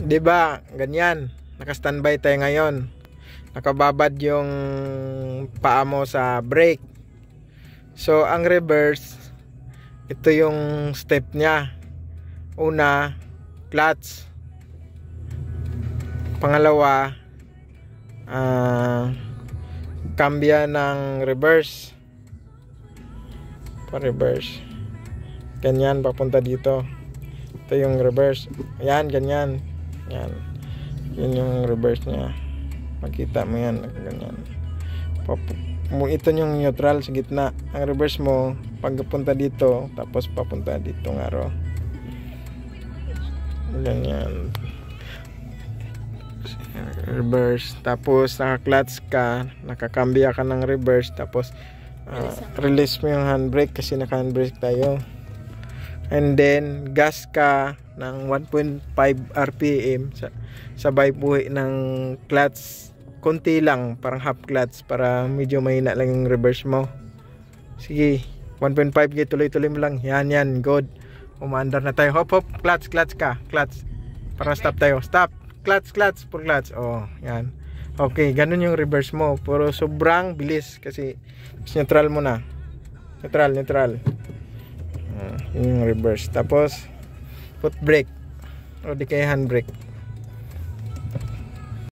'Di ba? Ganyan. Naka-standby tayo ngayon. Nakababad yung paa mo sa brake. So, ang reverse, ito yung step niya. Una, clutch. Pangalawa, kambya ng reverse. Pa-reverse. Ganyan, papunta dito. Ito yung reverse. Ayan, ganyan. Yan. Yun yung reverse niya. Makita mo yan. Ganyan. Ito yung neutral sa gitna. Ang reverse mo, pagpunta dito, tapos papunta dito nga ro. Ganyan. Reverse. Tapos naka-clutch ka, nakakambya ka ng reverse, tapos release mo yung handbrake kasi naka-handbrake tayo. And then gas ka ng 1.5 RPM sabay buhi ng clutch, konti lang, parang half clutch para medyo mahina lang yung reverse mo. Sige, 1.5 gay, tuloy-tuloy mo lang. Yan, good. Umaandar na tayo. Hop, clutch ka, clutch. Para stop tayo. Stop. Clutch, full clutch. Oh, yan. Okay, ganun yung reverse mo. Pero sobrang bilis kasi neutral mo na. Neutral. Yun yung reverse. Tapos foot brake o di kaya handbrake.